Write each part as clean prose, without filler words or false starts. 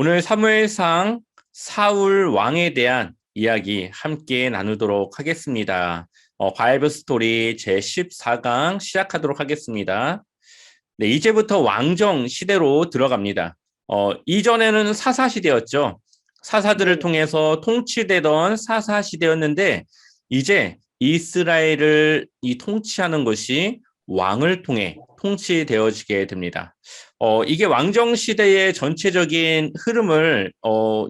오늘 사무엘상 사울 왕에 대한 이야기 함께 나누도록 하겠습니다. 바이블 스토리 제14강 시작하도록 하겠습니다. 네, 이제부터 왕정 시대로 들어갑니다. 이전에는 사사 시대였죠. 사사들을 통해서 통치되던 사사 시대였는데 이제 이스라엘을 통치하는 것이 왕을 통해 통치되어지게 됩니다. 이게 왕정 시대의 전체적인 흐름을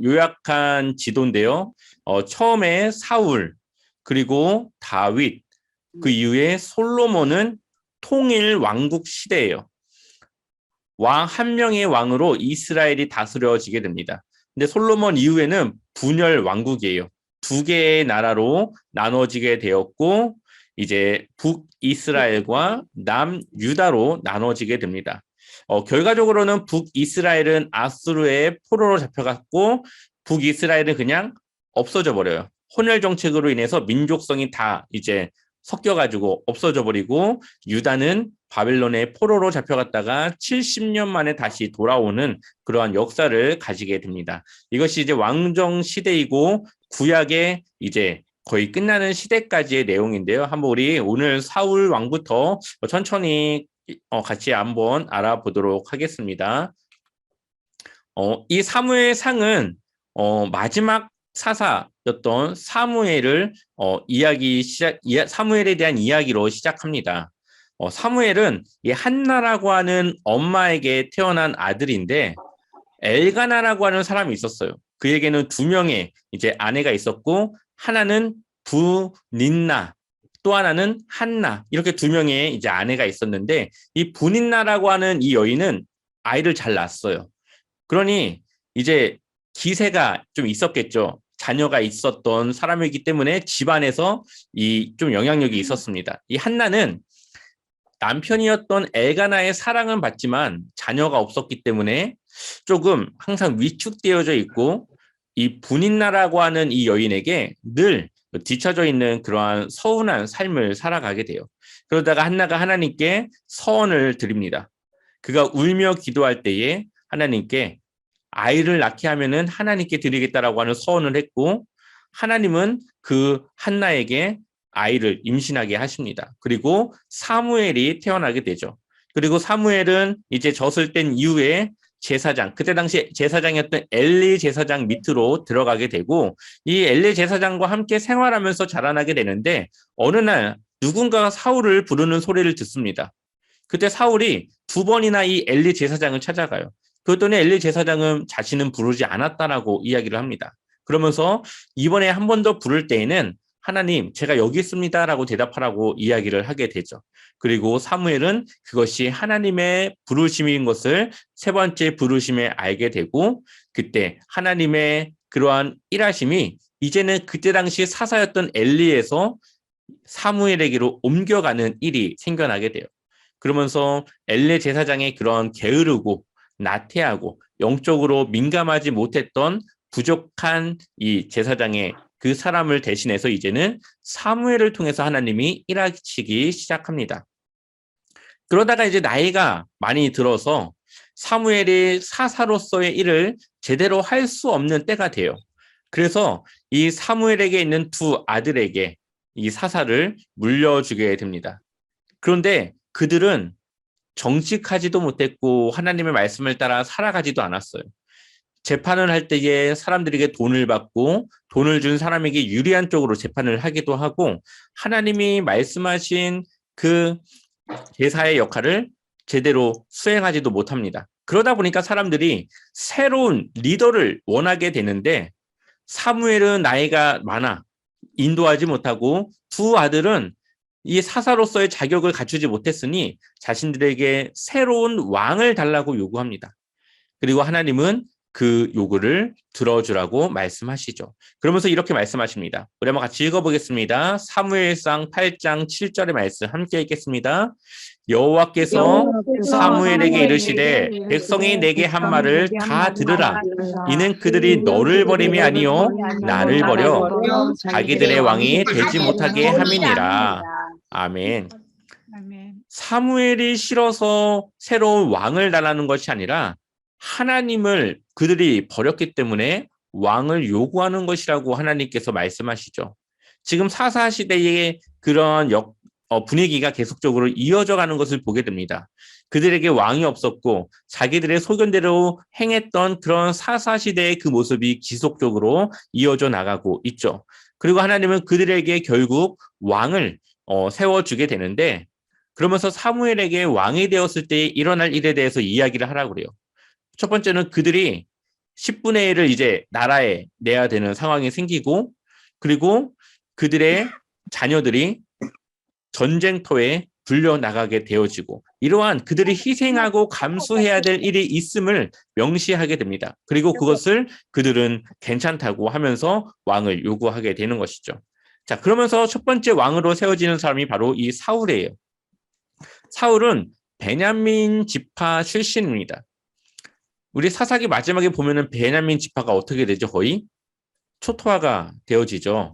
요약한 지도인데요. 처음에 사울, 그리고 다윗, 그 이후에 솔로몬은 통일 왕국 시대예요. 왕 한 명의 왕으로 이스라엘이 다스려지게 됩니다. 근데 솔로몬 이후에는 분열 왕국이에요. 두 개의 나라로 나눠지게 되었고 이제 북이스라엘과 남유다로 나눠지게 됩니다. 결과적으로는 북이스라엘은 아수르의 포로로 잡혀갔고 북이스라엘은 그냥 없어져 버려요. 혼혈 정책으로 인해서 민족성이 다 이제 섞여가지고 없어져 버리고 유다는 바벨론의 포로로 잡혀갔다가 70년 만에 다시 돌아오는 그러한 역사를 가지게 됩니다. 이것이 이제 왕정 시대이고 구약의 이제 거의 끝나는 시대까지의 내용인데요. 한번 우리 오늘 사울 왕부터 천천히 같이 한번 알아보도록 하겠습니다. 이 사무엘 상은 마지막 사사였던 사무엘을 사무엘에 대한 이야기로 시작합니다. 사무엘은 이 한나라고 하는 엄마에게 태어난 아들인데 엘가나라고 하는 사람이 있었어요. 그에게는 두 명의 이제 아내가 있었고 하나는 부닌나, 또 하나는 한나, 이렇게 두 명의 이제 아내가 있었는데 이 부닌나라고 하는 이 여인은 아이를 잘 낳았어요. 그러니 이제 기세가 좀 있었겠죠. 자녀가 있었던 사람이기 때문에 집안에서 이 좀 영향력이 있었습니다. 이 한나는 남편이었던 엘가나의 사랑은 받지만 자녀가 없었기 때문에 조금 항상 위축되어져 있고 이 분인나라고 하는 이 여인에게 늘 뒤처져 있는 그러한 서운한 삶을 살아가게 돼요. 그러다가 한나가 하나님께 서원을 드립니다. 그가 울며 기도할 때에 하나님께 아이를 낳게 하면은 하나님께 드리겠다라고 하는 서원을 했고 하나님은 그 한나에게 아이를 임신하게 하십니다. 그리고 사무엘이 태어나게 되죠. 그리고 사무엘은 이제 젖을 뗀 이후에 제사장, 그때 당시 제사장이었던 엘리 제사장 밑으로 들어가게 되고 이 엘리 제사장과 함께 생활하면서 자라나게 되는데 어느 날 누군가가 사울을 부르는 소리를 듣습니다. 그때 사울이 두 번이나 이 엘리 제사장을 찾아가요. 그랬더니 엘리 제사장은 자신은 부르지 않았다라고 이야기를 합니다. 그러면서 이번에 한 번 더 부를 때에는 하나님, 제가 여기 있습니다라고 대답하라고 이야기를 하게 되죠. 그리고 사무엘은 그것이 하나님의 부르심인 것을 세 번째 부르심에 알게 되고 그때 하나님의 그러한 일하심이 이제는 그때 당시 사사였던 엘리에서 사무엘에게로 옮겨가는 일이 생겨나게 돼요. 그러면서 엘리 제사장의 그런 게으르고 나태하고 영적으로 민감하지 못했던 부족한 이 제사장의 그 사람을 대신해서 이제는 사무엘을 통해서 하나님이 일하시기 시작합니다. 그러다가 이제 나이가 많이 들어서 사무엘이 사사로서의 일을 제대로 할 수 없는 때가 돼요. 그래서 이 사무엘에게 있는 두 아들에게 이 사사를 물려주게 됩니다. 그런데 그들은 정직하지도 못했고 하나님의 말씀을 따라 살아가지도 않았어요. 재판을 할 때에 사람들에게 돈을 받고 돈을 준 사람에게 유리한 쪽으로 재판을 하기도 하고 하나님이 말씀하신 그 제사의 역할을 제대로 수행하지도 못합니다. 그러다 보니까 사람들이 새로운 리더를 원하게 되는데 사무엘은 나이가 많아 인도하지 못하고 두 아들은 이 사사로서의 자격을 갖추지 못했으니 자신들에게 새로운 왕을 달라고 요구합니다. 그리고 하나님은 그 요구를 들어주라고 말씀하시죠. 그러면서 이렇게 말씀하십니다. 우리 한번 같이 읽어보겠습니다. 사무엘상 8장 7절의 말씀 함께 읽겠습니다. 여호와께서 사무엘에게 이르시되 백성이 내게 한 말을 다 들으라. 이는 그들이 너를 버림이 아니요 나를 버려 자기들의 왕이 되지 못하게 함이니라. 아멘. 사무엘이 싫어서 새로운 왕을 달라는 것이 아니라 하나님을 그들이 버렸기 때문에 왕을 요구하는 것이라고 하나님께서 말씀하시죠. 지금 사사 시대의 그런 분위기가 계속적으로 이어져 가는 것을 보게 됩니다. 그들에게 왕이 없었고 자기들의 소견대로 행했던 그런 사사 시대의 그 모습이 지속적으로 이어져 나가고 있죠. 그리고 하나님은 그들에게 결국 왕을 세워주게 되는데, 그러면서 사무엘에게 왕이 되었을 때 일어날 일에 대해서 이야기를 하라고 그래요. 첫 번째는 그들이 10분의 1을 이제 나라에 내야 되는 상황이 생기고, 그리고 그들의 자녀들이 전쟁터에 불려나가게 되어지고, 이러한 그들이 희생하고 감수해야 될 일이 있음을 명시하게 됩니다. 그리고 그것을 그들은 괜찮다고 하면서 왕을 요구하게 되는 것이죠. 자, 그러면서 첫 번째 왕으로 세워지는 사람이 바로 이 사울이에요. 사울은 베냐민 지파 출신입니다. 우리 사사기 마지막에 보면은 베냐민 지파가 어떻게 되죠? 거의 초토화가 되어지죠.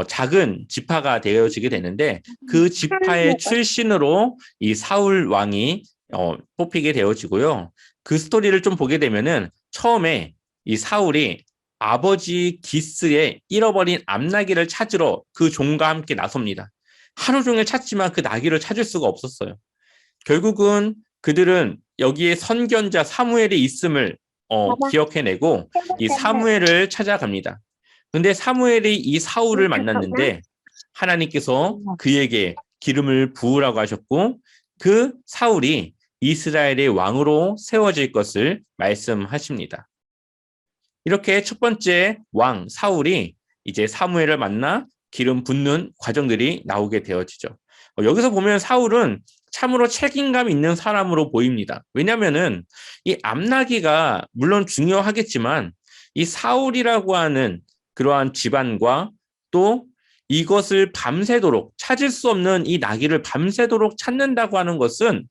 작은 지파가 되어지게 되는데, 그 지파의 출신으로 이 사울 왕이 뽑히게 되어지고요. 그 스토리를 좀 보게 되면은 처음에 이 사울이 아버지 기스의 잃어버린 암나귀를 찾으러 그 종과 함께 나섭니다. 하루 종일 찾지만 그 나귀를 찾을 수가 없었어요. 결국은 그들은 여기에 선견자 사무엘이 있음을 기억해내고 이 사무엘을 찾아갑니다. 근데 사무엘이 이 사울을 만났는데 하나님께서 그에게 기름을 부으라고 하셨고, 그 사울이 이스라엘의 왕으로 세워질 것을 말씀하십니다. 이렇게 첫 번째 왕 사울이 이제 사무엘을 만나 기름 붓는 과정들이 나오게 되어지죠. 여기서 보면 사울은 참으로 책임감 있는 사람으로 보입니다. 왜냐하면은 이 암나귀가 물론 중요하겠지만 이 사울이라고 하는 그러한 집안과 또 이것을 밤새도록 찾을 수 없는 이 나귀를 밤새도록 찾는다고 하는 것은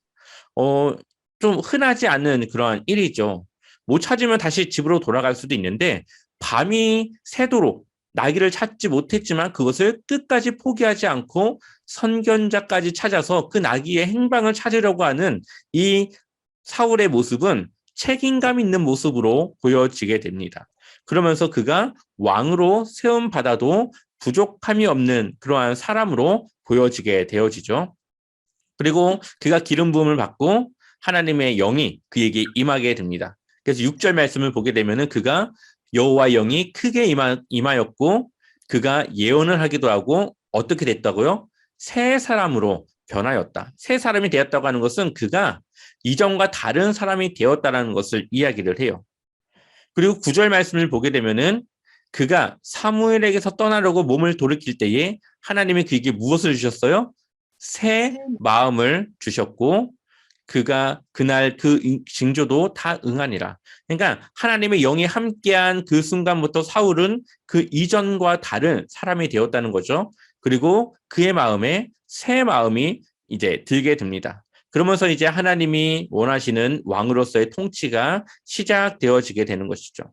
좀 흔하지 않은 그러한 일이죠. 못 찾으면 다시 집으로 돌아갈 수도 있는데, 밤이 새도록 나귀를 찾지 못했지만 그것을 끝까지 포기하지 않고 선견자까지 찾아서 그 나귀의 행방을 찾으려고 하는 이 사울의 모습은 책임감 있는 모습으로 보여지게 됩니다. 그러면서 그가 왕으로 세움받아도 부족함이 없는 그러한 사람으로 보여지게 되어지죠. 그리고 그가 기름 부음을 받고 하나님의 영이 그에게 임하게 됩니다. 그래서 6절 말씀을 보게 되면은 그가 여호와의 영이 크게 임하였고 그가 예언을 하기도 하고 어떻게 됐다고요? 새 사람으로 변하였다. 새 사람이 되었다고 하는 것은 그가 이전과 다른 사람이 되었다는 것을 이야기를 해요. 그리고 9절 말씀을 보게 되면은 그가 사무엘에게서 떠나려고 몸을 돌이킬 때에 하나님이 그에게 무엇을 주셨어요? 새 마음을 주셨고 그가 그날 그 징조도 다 응하니라. 그러니까 하나님의 영이 함께한 그 순간부터 사울은 그 이전과 다른 사람이 되었다는 거죠. 그리고 그의 마음에 새 마음이 이제 들게 됩니다. 그러면서 이제 하나님이 원하시는 왕으로서의 통치가 시작되어지게 되는 것이죠.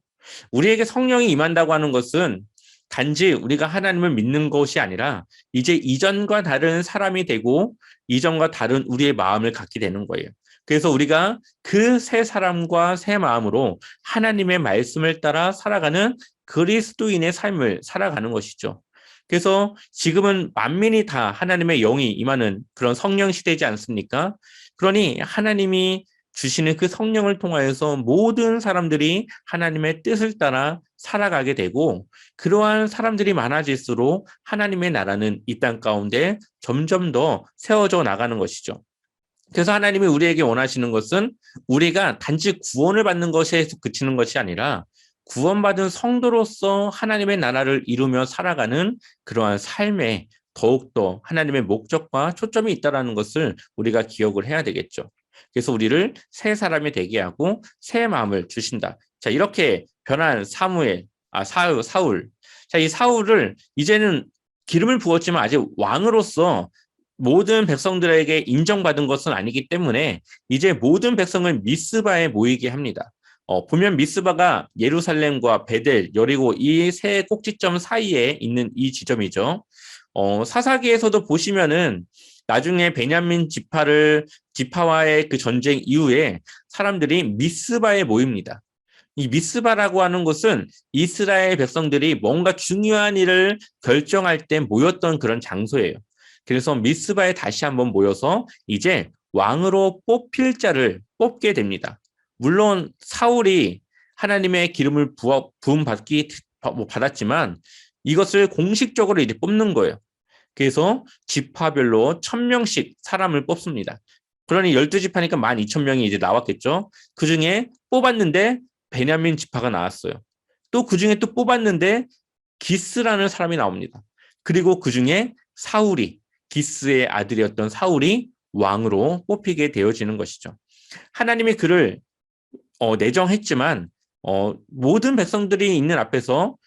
우리에게 성령이 임한다고 하는 것은 단지 우리가 하나님을 믿는 것이 아니라 이제 이전과 다른 사람이 되고 이전과 다른 우리의 마음을 갖게 되는 거예요. 그래서 우리가 그 새 사람과 새 마음으로 하나님의 말씀을 따라 살아가는 그리스도인의 삶을 살아가는 것이죠. 그래서 지금은 만민이 다 하나님의 영이 임하는 그런 성령 시대이지 않습니까? 그러니 하나님이 주시는 그 성령을 통하여서 모든 사람들이 하나님의 뜻을 따라 살아가게 되고 그러한 사람들이 많아질수록 하나님의 나라는 이 땅 가운데 점점 더 세워져 나가는 것이죠. 그래서 하나님이 우리에게 원하시는 것은 우리가 단지 구원을 받는 것에 그치는 것이 아니라 구원받은 성도로서 하나님의 나라를 이루며 살아가는 그러한 삶에 더욱더 하나님의 목적과 초점이 있다는 것을 우리가 기억을 해야 되겠죠. 그래서 우리를 새 사람이 되게 하고 새 마음을 주신다. 자, 이렇게 변한 사울. 자, 이 사울을 이제는 기름을 부었지만 아직 왕으로서 모든 백성들에게 인정받은 것은 아니기 때문에 이제 모든 백성을 미스바에 모이게 합니다. 보면 미스바가 예루살렘과 베델, 여리고 이 세 꼭지점 사이에 있는 이 지점이죠. 사사기에서도 보시면은 나중에 베냐민 지파와의 그 전쟁 이후에 사람들이 미스바에 모입니다. 이 미스바라고 하는 곳은 이스라엘 백성들이 뭔가 중요한 일을 결정할 때 모였던 그런 장소예요. 그래서 미스바에 다시 한번 모여서 이제 왕으로 뽑힐 자를 뽑게 됩니다. 물론 사울이 하나님의 기름을 부음 받았지만 이것을 공식적으로 이제 뽑는 거예요. 그래서 지파별로 1,000명씩 사람을 뽑습니다. 그러니 12지파니까 12,000명이 이제 나왔겠죠. 그 중에 뽑았는데 베냐민 지파가 나왔어요. 또 그 중에 또 뽑았는데 기스라는 사람이 나옵니다. 그리고 그 중에 기스의 아들이었던 사울이 왕으로 뽑히게 되어지는 것이죠. 하나님이 그를 내정했지만 모든 백성들이 있는 앞에서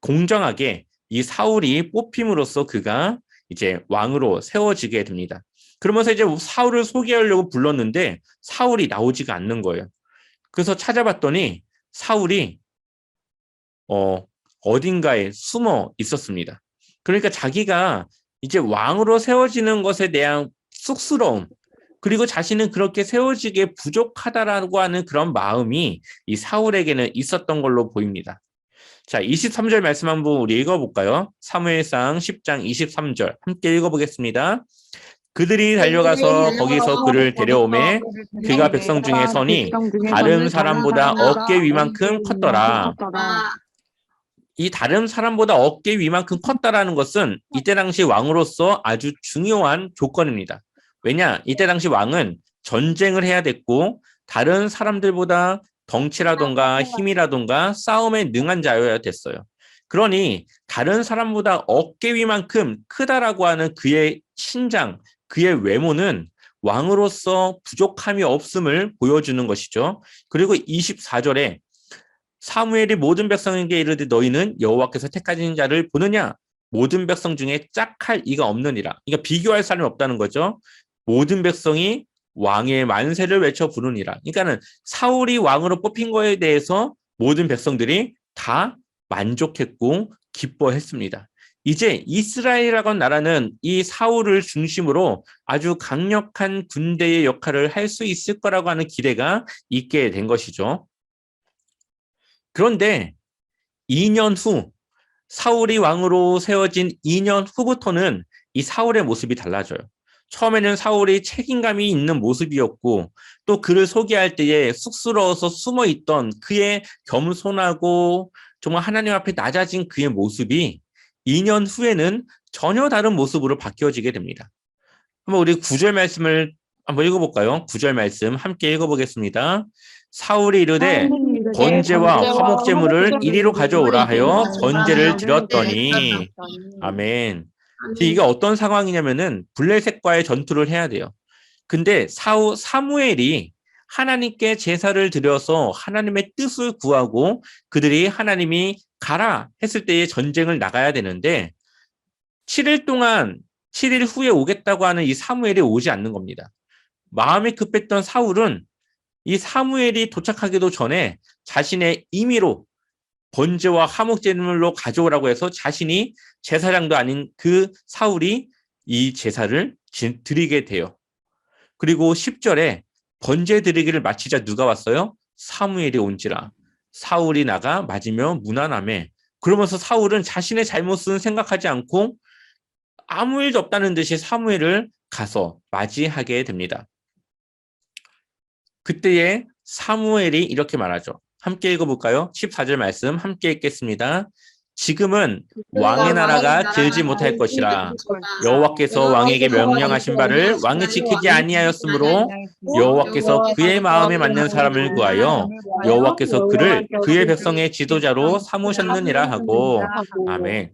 공정하게 이 사울이 뽑힘으로써 그가 이제 왕으로 세워지게 됩니다. 그러면서 이제 사울을 소개하려고 불렀는데 사울이 나오지가 않는 거예요. 그래서 찾아봤더니 사울이 어딘가에 숨어 있었습니다. 그러니까 자기가 이제 왕으로 세워지는 것에 대한 쑥스러움, 그리고 자신은 그렇게 세워지기에 부족하다라고 하는 그런 마음이 이 사울에게는 있었던 걸로 보입니다. 자, 23절 말씀 한번 우리 읽어볼까요? 사무엘상 10장 23절 함께 읽어보겠습니다. 그들이 달려가서 거기서 그를 데려오매 그가 백성 중에 서니 다른 사람보다 어깨 위만큼 컸더라. 이 다른 사람보다 어깨 위만큼 컸다라는 것은 이때 당시 왕으로서 아주 중요한 조건입니다. 왜냐? 이때 당시 왕은 전쟁을 해야 됐고 다른 사람들보다 덩치라던가 힘이라던가 싸움에 능한 자여야 됐어요. 그러니 다른 사람보다 어깨 위만큼 크다라고 하는 그의 신장, 그의 외모는 왕으로서 부족함이 없음을 보여주는 것이죠. 그리고 24절에 사무엘이 모든 백성에게 이르되 너희는 여호와께서 택하신 자를 보느냐? 모든 백성 중에 짝할 이가 없느니라. 그러니까 비교할 사람이 없다는 거죠. 모든 백성이 왕의 만세를 외쳐 부르니라. 그러니까는 사울이 왕으로 뽑힌 거에 대해서 모든 백성들이 다 만족했고 기뻐했습니다. 이제 이스라엘이라고 하는 나라는 이 사울을 중심으로 아주 강력한 군대의 역할을 할 수 있을 거라고 하는 기대가 있게 된 것이죠. 그런데 2년 후 사울이 왕으로 세워진 2년 후부터는 이 사울의 모습이 달라져요. 처음에는 사울이 책임감이 있는 모습이었고 또 그를 소개할 때에 쑥스러워서 숨어있던 그의 겸손하고 정말 하나님 앞에 낮아진 그의 모습이 2년 후에는 전혀 다른 모습으로 바뀌어지게 됩니다. 한번 우리 9절 말씀을 한번 읽어볼까요? 9절 말씀 함께 읽어보겠습니다. 사울이 이르되 번제와 화목제물을 이리로 가져오라 하여 번제를 드렸더니 아멘. 이게 어떤 상황이냐면은 블레셋과의 전투를 해야 돼요. 근데 사무엘이 하나님께 제사를 드려서 하나님의 뜻을 구하고 그들이 하나님이 가라 했을 때의 전쟁을 나가야 되는데 7일 동안 7일 후에 오겠다고 하는 이 사무엘이 오지 않는 겁니다. 마음이 급했던 사울은 이 사무엘이 도착하기도 전에 자신의 임의로 번제와 화목제물로 가져오라고 해서 자신이 제사장도 아닌 그 사울이 이 제사를 드리게 돼요. 그리고 10절에 번제 드리기를 마치자 누가 왔어요? 사무엘이 온지라. 사울이 나가 맞으며 무난하매. 그러면서 사울은 자신의 잘못은 생각하지 않고 아무 일도 없다는 듯이 사무엘을 가서 맞이하게 됩니다. 그때에 사무엘이 이렇게 말하죠. 함께 읽어볼까요? 14절 말씀 함께 읽겠습니다. 지금은 왕의 나라가 길지 못할 것이라 여호와께서 왕에게 명령하신 바를 왕이 지키지 아니하였으므로 여호와께서 그의 마음에 맞는 사람을 구하여 여호와께서 그를 그의 백성의 지도자로 삼으셨느니라 하고 아멘.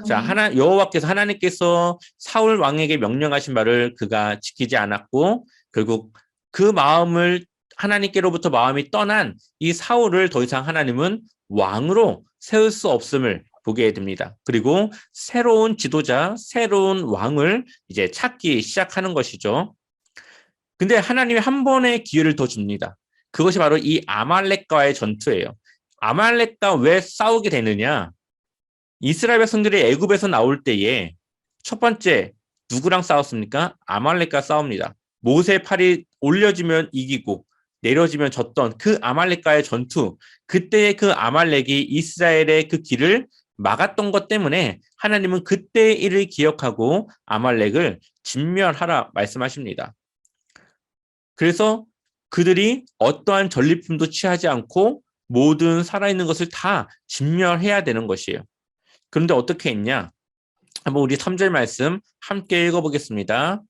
자, 여호와께서 하나님께서 사울 왕에게 명령하신 바를 그가 지키지 않았고 결국 그 마음을 하나님께로부터 마음이 떠난 이 사울을 더 이상 하나님은 왕으로 세울 수 없음을 보게 됩니다. 그리고 새로운 지도자, 새로운 왕을 이제 찾기 시작하는 것이죠. 근데 하나님이 한 번의 기회를 더 줍니다. 그것이 바로 이 아말렉과의 전투예요. 아말렉과 왜 싸우게 되느냐? 이스라엘 백성들이 애굽에서 나올 때에 첫 번째 누구랑 싸웠습니까? 아말렉과 싸웁니다. 모세 팔이 올려지면 이기고 내려지면 졌던 그 아말렉과의 전투, 그때의 그 아말렉이 이스라엘의 그 길을 막았던 것 때문에 하나님은 그때의 일을 기억하고 아말렉을 진멸하라 말씀하십니다. 그래서 그들이 어떠한 전리품도 취하지 않고 모든 살아있는 것을 다 진멸해야 되는 것이에요. 그런데 어떻게 했냐? 한번 우리 3절 말씀 함께 읽어보겠습니다.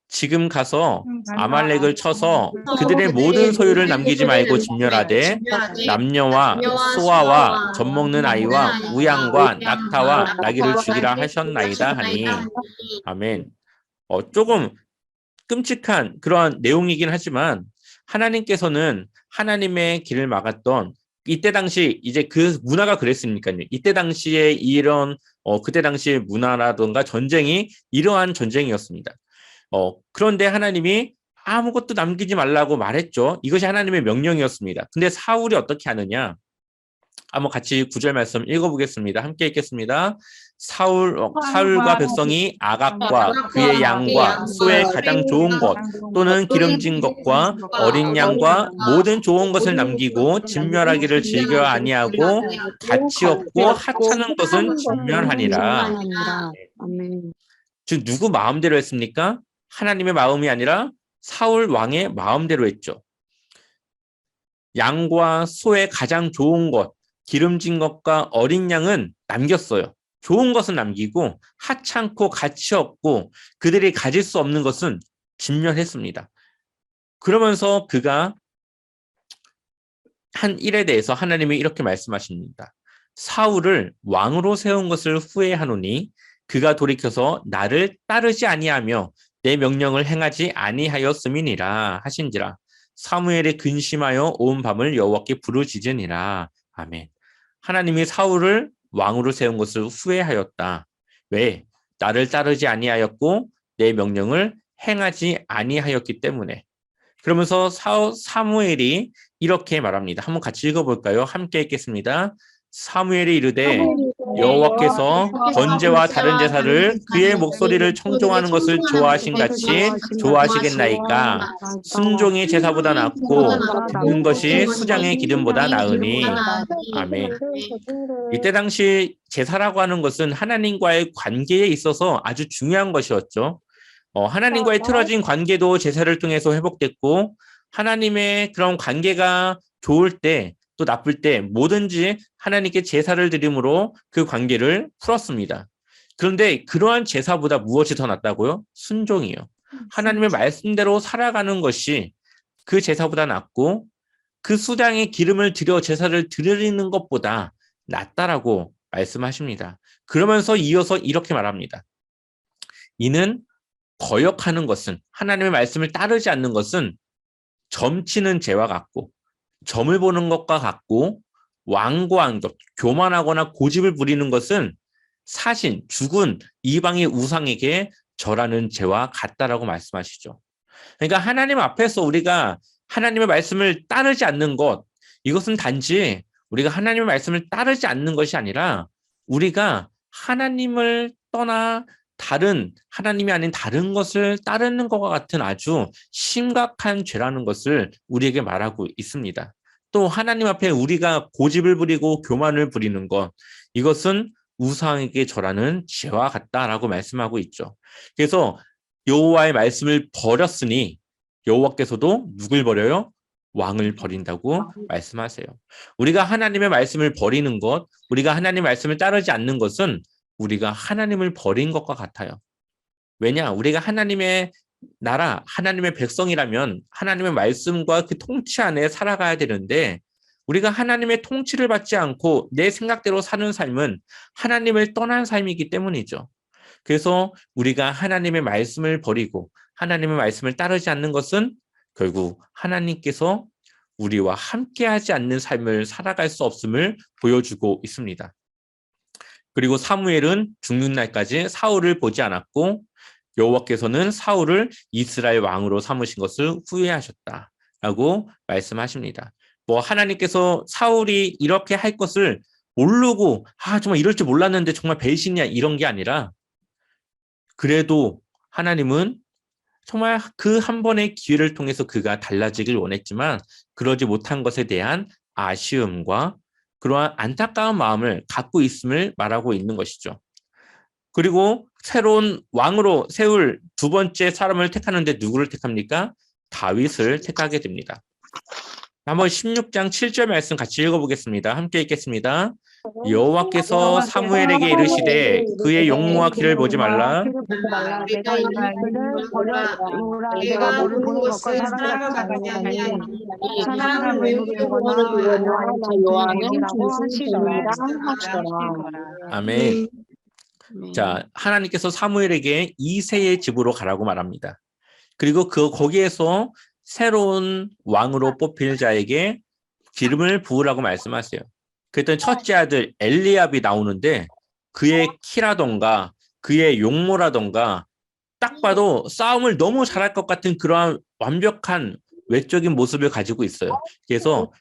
지금 가서 아말렉을 쳐서 그들의 모든 소유를 남기지 말고 진멸하되 남녀와 소아와 젖먹는 아이와 우양과 낙타와 나귀를 죽이라 하셨나이다 하니. 아멘. 조금 끔찍한 그러한 내용이긴 하지만 하나님께서는 하나님의 길을 막았던 이때 당시 이제 그 문화가 그랬으니까요. 이때 당시에 이런 그때 당시의 문화라든가 전쟁이 이러한 전쟁이었습니다. 그런데 하나님이 아무것도 남기지 말라고 말했죠. 이것이 하나님의 명령이었습니다. 근데 사울이 어떻게 하느냐? 한번 같이 9절 말씀 읽어보겠습니다. 함께 읽겠습니다. 사울과 백성이 아각과 그의 양과 소의 가장 좋은 것 또는 기름진 것과 어린 양과 모든 좋은 것을 남기고 진멸하기를 즐겨 아니하고 가치 없고 하찮은 것은 진멸하니라. 즉 누구 마음대로 했습니까? 하나님의 마음이 아니라 사울 왕의 마음대로 했죠. 양과 소의 가장 좋은 것, 기름진 것과 어린 양은 남겼어요. 좋은 것은 남기고 하찮고 가치 없고 그들이 가질 수 없는 것은 진멸했습니다. 그러면서 그가 한 일에 대해서 하나님이 이렇게 말씀하십니다. 사울을 왕으로 세운 것을 후회하노니 그가 돌이켜서 나를 따르지 아니하며 내 명령을 행하지 아니하였음이니라 하신지라. 사무엘이 근심하여 온 밤을 여호와께 부르짖으니라. 아멘. 하나님이 사울을 왕으로 세운 것을 후회하였다. 왜? 나를 따르지 아니하였고 내 명령을 행하지 아니하였기 때문에. 그러면서 사무엘이 이렇게 말합니다. 한번 같이 읽어볼까요? 함께 읽겠습니다. 사무엘이 이르되 여호와께서 번제와 다른 제사를 그의 목소리를 청종하는 것을 좋아하신 같이 좋아하시겠나이까. 순종이 제사보다 낫고 듣는 것이 수장의 기름보다 나으니. 아멘. 이때 당시 제사라고 하는 것은 하나님과의 관계에 있어서 아주 중요한 것이었죠. 하나님과의 틀어진 관계도 제사를 통해서 회복됐고 하나님의 그런 관계가 좋을 때 또 나쁠 때 뭐든지 하나님께 제사를 드림으로 그 관계를 풀었습니다. 그런데 그러한 제사보다 무엇이 더 낫다고요? 순종이요. 하나님의 말씀대로 살아가는 것이 그 제사보다 낫고 그 수장의 기름을 들여 제사를 드리는 것보다 낫다라고 말씀하십니다. 그러면서 이어서 이렇게 말합니다. 이는 거역하는 것은 하나님의 말씀을 따르지 않는 것은 점치는 죄와 같고 점을 보는 것과 같고 완고한 것, 교만하거나 고집을 부리는 것은 사신, 죽은 이방의 우상에게 절하는 죄와 같다라고 말씀하시죠. 그러니까 하나님 앞에서 우리가 하나님의 말씀을 따르지 않는 것, 이것은 단지 우리가 하나님의 말씀을 따르지 않는 것이 아니라 우리가 하나님을 떠나 다른 하나님이 아닌 다른 것을 따르는 것과 같은 아주 심각한 죄라는 것을 우리에게 말하고 있습니다. 또 하나님 앞에 우리가 고집을 부리고 교만을 부리는 것, 이것은 우상에게 절하는 죄와 같다라고 말씀하고 있죠. 그래서 여호와의 말씀을 버렸으니 여호와께서도 누굴 버려요? 왕을 버린다고 말씀하세요. 우리가 하나님의 말씀을 버리는 것, 우리가 하나님의 말씀을 따르지 않는 것은 우리가 하나님을 버린 것과 같아요. 왜냐? 우리가 하나님의 나라, 하나님의 백성이라면 하나님의 말씀과 그 통치 안에 살아가야 되는데 우리가 하나님의 통치를 받지 않고 내 생각대로 사는 삶은 하나님을 떠난 삶이기 때문이죠. 그래서 우리가 하나님의 말씀을 버리고 하나님의 말씀을 따르지 않는 것은 결국 하나님께서 우리와 함께하지 않는 삶을 살아갈 수 없음을 보여주고 있습니다. 그리고 사무엘은 죽는 날까지 사울을 보지 않았고 여호와께서는 사울을 이스라엘 왕으로 삼으신 것을 후회하셨다라고 말씀하십니다. 하나님께서 사울이 이렇게 할 것을 모르고 정말 이럴 줄 몰랐는데 정말 배신이야 이런 게 아니라 그래도 하나님은 정말 그 한 번의 기회를 통해서 그가 달라지길 원했지만 그러지 못한 것에 대한 아쉬움과 그러한 안타까운 마음을 갖고 있음을 말하고 있는 것이죠. 그리고 새로운 왕으로 세울 두 번째 사람을 택하는데 누구를 택합니까? 다윗을 택하게 됩니다. 한번 16장 7절 말씀 같이 읽어보겠습니다. 함께 읽겠습니다. 여호와께서 사무엘에게 이르시되 그의 용모와 길을 보지 말라. 내가 이 그를 버려놓으라. 내가 너를 보는 것과 사람을 같지 아니하니 사람을 외모로 보거나 나 여호와는 중심이라 하시더라. 아멘. 자, 하나님께서 사무엘에게 이새의 집으로 가라고 말합니다. 그리고 거기에서 새로운 왕으로 뽑힐 자에게 기름을 부으라고 말씀하세요. 그랬더니 첫째 아들 엘리압이 나오는데 그의 키라던가 그의 용모라던가 딱 봐도 싸움을 너무 잘할 것 같은 그러한 완벽한 외적인 모습을 가지고 있어요. 그래서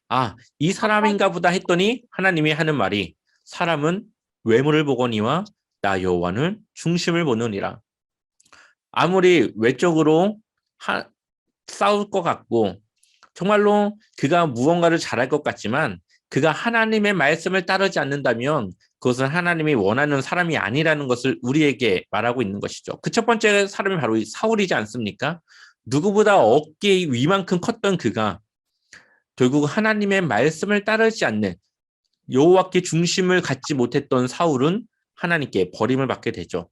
이 사람인가 보다 했더니 하나님이 하는 말이 사람은 외모를 보거니와 나 여호와는 중심을 보느니라. 아무리 외적으로 싸울 것 같고 정말로 그가 무언가를 잘할 것 같지만 그가 하나님의 말씀을 따르지 않는다면 그것은 하나님이 원하는 사람이 아니라는 것을 우리에게 말하고 있는 것이죠. 그 첫 번째 사람이 바로 사울이지 않습니까? 누구보다 어깨 위만큼 컸던 그가 결국 하나님의 말씀을 따르지 않는 여호와께 중심을 갖지 못했던 사울은 하나님께 버림을 받게 되죠.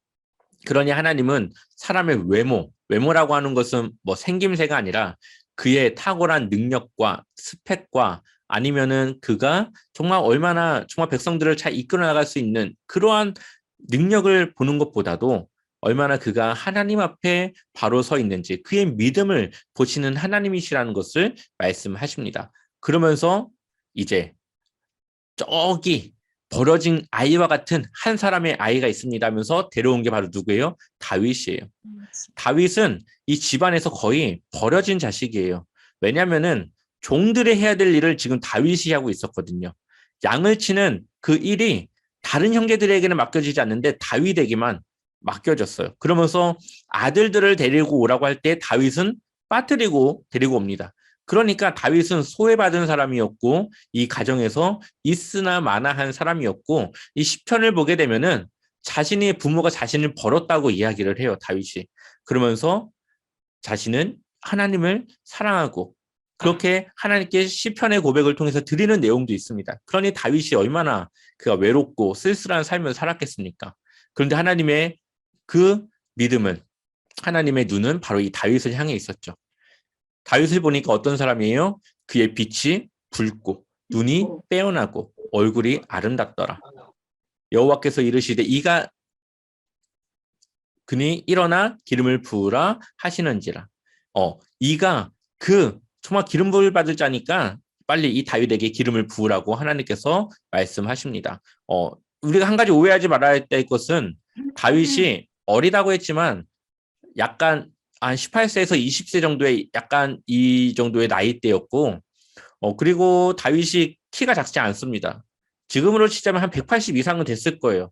그러니 하나님은 사람의 외모라고 하는 것은 뭐 생김새가 아니라 그의 탁월한 능력과 스펙과 아니면은 그가 정말 얼마나 정말 백성들을 잘 이끌어 나갈 수 있는 그러한 능력을 보는 것보다도 얼마나 그가 하나님 앞에 바로 서 있는지 그의 믿음을 보시는 하나님이시라는 것을 말씀하십니다. 그러면서 이제 저기 버려진 아이와 같은 한 사람의 아이가 있습니다 하면서 데려온 게 바로 누구예요? 다윗이에요. 다윗은 이 집안에서 거의 버려진 자식이에요. 왜냐하면은 종들이 해야 될 일을 지금 다윗이 하고 있었거든요. 양을 치는 그 일이 다른 형제들에게는 맡겨지지 않는데 다윗에게만 맡겨졌어요. 그러면서 아들들을 데리고 오라고 할 때 다윗은 빠뜨리고 데리고 옵니다. 그러니까 다윗은 소외받은 사람이었고 이 가정에서 있으나 마나한 사람이었고 이 시편을 보게 되면은 자신의 부모가 자신을 버렸다고 이야기를 해요. 다윗이. 그러면서 자신은 하나님을 사랑하고 그렇게 하나님께 시편의 고백을 통해서 드리는 내용도 있습니다. 그러니 다윗이 얼마나 그가 외롭고 쓸쓸한 삶을 살았겠습니까? 그런데 하나님의 그 믿음은 하나님의 눈은 바로 이 다윗을 향해 있었죠. 다윗을 보니까 어떤 사람이에요? 그의 빛이 붉고 눈이 빼어나고 얼굴이 아름답더라. 여호와께서 이르시되 그니 일어나 기름을 부으라 하시는지라. 이가 정말 기름 부을 받을 자니까 빨리 이 다윗에게 기름을 부으라고 하나님께서 말씀하십니다. 우리가 한 가지 오해하지 말아야 될 것은 다윗이 어리다고 했지만 약간 한 18세에서 20세 정도의 약간 이 정도의 나이대였고 그리고 다윗이 키가 작지 않습니다. 지금으로 치자면 한 180 이상은 됐을 거예요.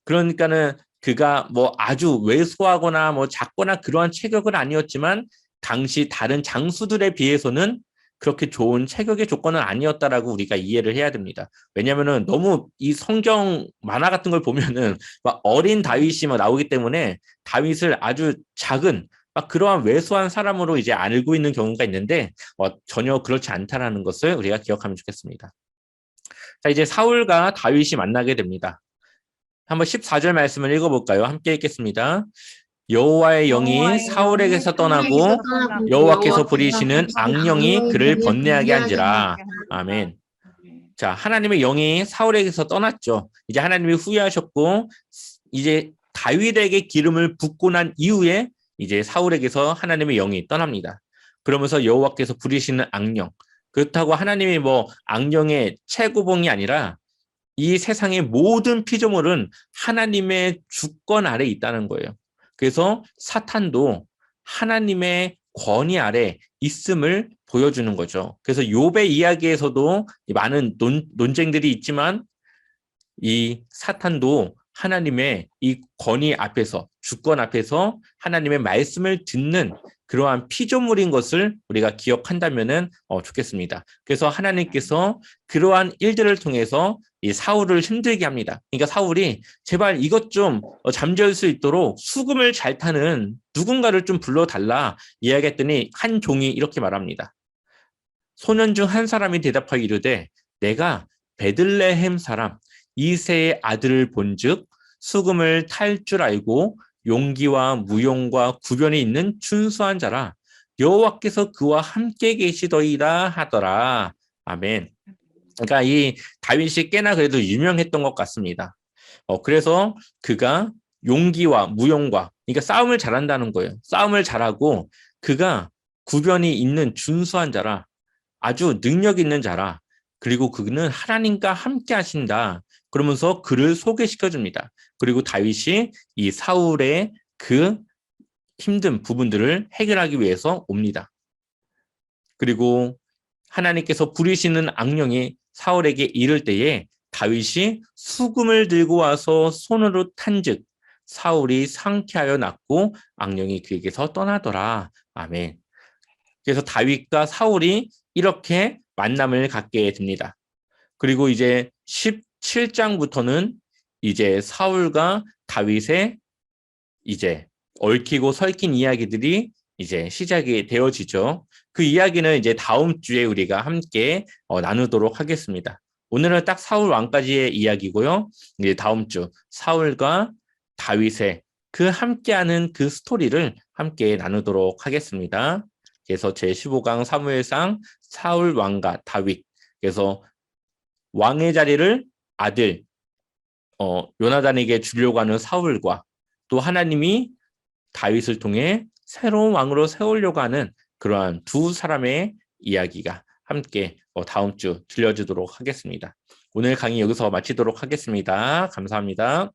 그러니까는 그가 뭐 아주 왜소하거나 뭐 작거나 그러한 체격은 아니었지만 당시 다른 장수들에 비해서는 그렇게 좋은 체격의 조건은 아니었다라고 우리가 이해를 해야 됩니다. 왜냐하면은 너무 이 성경 만화 같은 걸 보면은 막 어린 다윗이 막 나오기 때문에 다윗을 아주 작은 막 그러한 왜소한 사람으로 이제 알고 있는 경우가 있는데 전혀 그렇지 않다라는 것을 우리가 기억하면 좋겠습니다. 자, 이제 사울과 다윗이 만나게 됩니다. 한번 14절 말씀을 읽어볼까요? 함께 읽겠습니다. 여호와의 영이 사울에게서 떠나고 여호와께서 부리시는 악령이 그를 번뇌하게 한지라. 아멘. 자, 하나님의 영이 사울에게서 떠났죠. 이제 하나님이 후회하셨고 이제 다윗에게 기름을 붓고 난 이후에 이제 사울에게서 하나님의 영이 떠납니다. 그러면서 여호와께서 부리시는 악령. 그렇다고 하나님이 뭐 악령의 최고봉이 아니라 이 세상의 모든 피조물은 하나님의 주권 아래 있다는 거예요. 그래서 사탄도 하나님의 권위 아래 있음을 보여주는 거죠. 그래서 욥의 이야기에서도 많은 논쟁들이 있지만 이 사탄도 하나님의 이 권위 앞에서, 주권 앞에서 하나님의 말씀을 듣는 그러한 피조물인 것을 우리가 기억한다면은 좋겠습니다. 그래서 하나님께서 그러한 일들을 통해서 이 사울을 힘들게 합니다. 그러니까 사울이 제발 이것 좀 잠재울 수 있도록 수금을 잘 타는 누군가를 좀 불러달라 이야기했더니 한 종이 이렇게 말합니다. 소년 중 한 사람이 대답하여 이르되 내가 베들레헴 사람 이새의 아들을 본즉 수금을 탈 줄 알고 용기와 무용과 구변이 있는 준수한 자라 여호와께서 그와 함께 계시더이다 하더라. 아멘. 그러니까 이 다윗이 꽤나 그래도 유명했던 것 같습니다. 그래서 그가 용기와 무용과, 그러니까 싸움을 잘한다는 거예요. 싸움을 잘하고 그가 구변이 있는 준수한 자라, 아주 능력 있는 자라, 그리고 그는 하나님과 함께 하신다. 그러면서 그를 소개시켜 줍니다. 그리고 다윗이 이 사울의 그 힘든 부분들을 해결하기 위해서 옵니다. 그리고 하나님께서 부리시는 악령이 사울에게 이를 때에 다윗이 수금을 들고 와서 손으로 탄즉 사울이 상쾌하여 낫고 악령이 그에게서 떠나더라. 아멘. 그래서 다윗과 사울이 이렇게 만남을 갖게 됩니다. 그리고 이제 17장부터는 이제 사울과 다윗의 이제 얽히고 설킨 이야기들이 이제 시작이 되어지죠. 그 이야기는 이제 다음 주에 우리가 함께 나누도록 하겠습니다. 오늘은 딱 사울 왕까지의 이야기고요. 이제 다음 주 사울과 다윗의 그 함께하는 그 스토리를 함께 나누도록 하겠습니다. 그래서 제15강 사무엘상 사울 왕과 다윗. 그래서 왕의 자리를 아들 요나단에게 주려고 하는 사울과 또 하나님이 다윗을 통해 새로운 왕으로 세우려고 하는 그러한 두 사람의 이야기가 함께 다음 주 들려주도록 하겠습니다. 오늘 강의 여기서 마치도록 하겠습니다. 감사합니다.